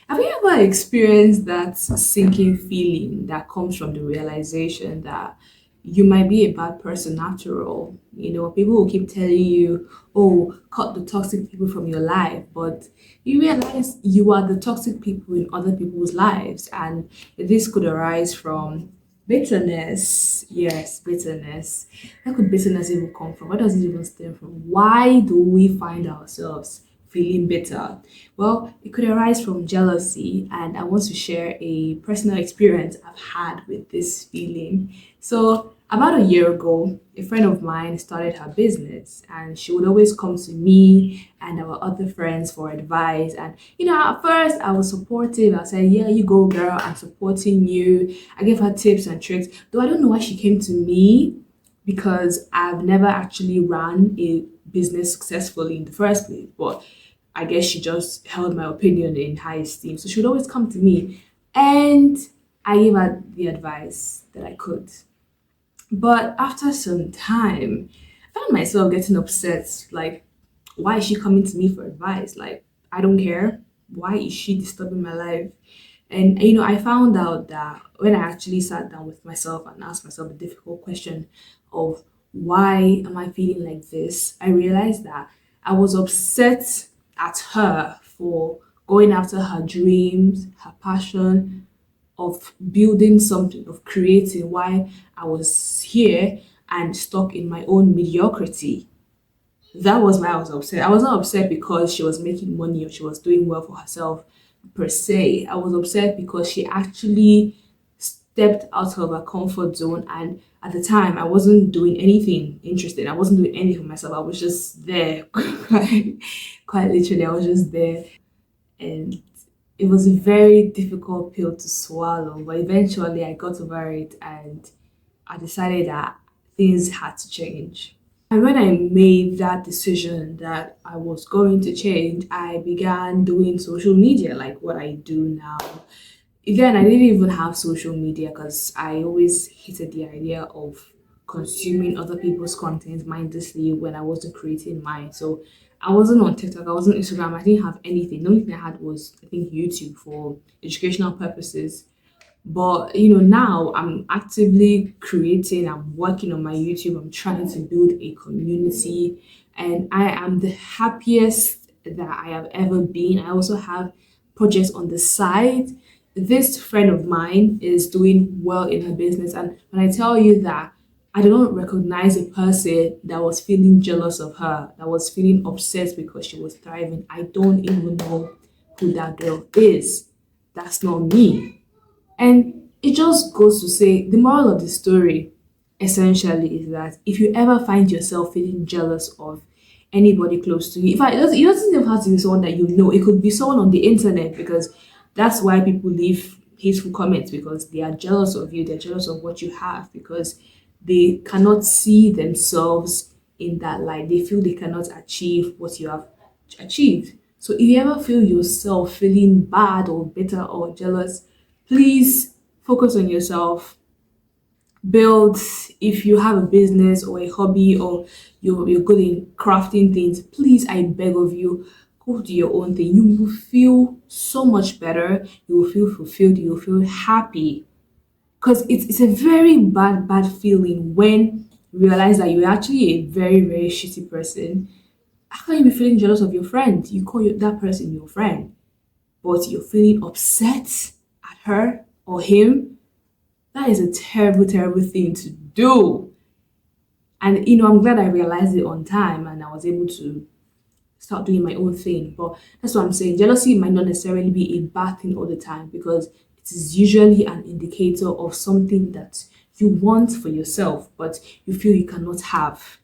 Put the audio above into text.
Have you ever experienced that sinking feeling that comes from the realization that you might be a bad person after all? People will keep telling you, oh, cut the toxic people from your life, but you realize you are the toxic people in other people's lives, and this could arise from bitterness. Yes, bitterness. Where could bitterness even come from? Where does it even stem from? Why do we find ourselves feeling bitter? Well, it could arise from jealousy, and I want to share a personal experience I've had with this feeling. So, about a year ago, a friend of mine started her business, and she would always come to me and our other friends for advice. And at first, I was supportive. I said, "Yeah, you go, girl. I'm supporting you." I gave her tips and tricks, though I don't know why she came to me because I've never actually ran a business successfully in the first place. But I guess she just held my opinion in high esteem. So she would always come to me and I gave her the advice that I could. But after some time, I found myself getting upset. Like, why is she coming to me for advice? Like, I don't care. Why is she disturbing my life? And I found out that when I actually sat down with myself and asked myself a difficult question of why am I feeling like this, I realized that I was upset at her for going after her dreams, her passion, of building something, of creating, why I was here and stuck in my own mediocrity. That was why I was upset. I was not upset because she was making money or she was doing well for herself per se. I was upset because she actually stepped out of her comfort zone, and at the time I wasn't doing anything interesting. I wasn't doing anything for myself. I was just there. Quite literally, I was just there. And it was a very difficult pill to swallow, but eventually I got over it and I decided that things had to change. And when I made that decision that I was going to change, I began doing social media like what I do now. Then I didn't even have social media because I always hated the idea of consuming other people's content mindlessly when I wasn't creating mine. So I wasn't on TikTok, I wasn't on Instagram, I didn't have anything. The only thing I had was I think YouTube for educational purposes. But now I'm actively creating, I'm working on my YouTube, I'm trying to build a community, and I am the happiest that I have ever been. I also have projects on the side. This friend of mine is doing well in her business, and when I tell you that I do not recognize a person that was feeling jealous of her, that was feeling obsessed because she was thriving. I don't even know who that girl is. That's not me. And it just goes to say the moral of the story essentially is that if you ever find yourself feeling jealous of anybody close to you, in fact, it doesn't even have to be someone that you know, it could be someone on the internet because that's why people leave hateful comments because they are jealous of you, they're jealous of what you have because they cannot see themselves in that light. They feel they cannot achieve what you have achieved. So if you ever feel yourself feeling bad or bitter or jealous, please focus on yourself. Build, if you have a business or a hobby or you're good in crafting things, please, I beg of you, go do your own thing. You will feel so much better. You will feel fulfilled. You will feel happy because it's a very bad feeling when you realize that you're actually a very shitty person. How can you be feeling jealous of your friend? You call that person your friend, but you're feeling upset at her or him. That is a terrible thing to do. And I'm glad I realized it on time and I was able to start doing my own thing. But that's what I'm saying. Jealousy might not necessarily be a bad thing all the time because it is usually an indicator of something that you want for yourself, but you feel you cannot have.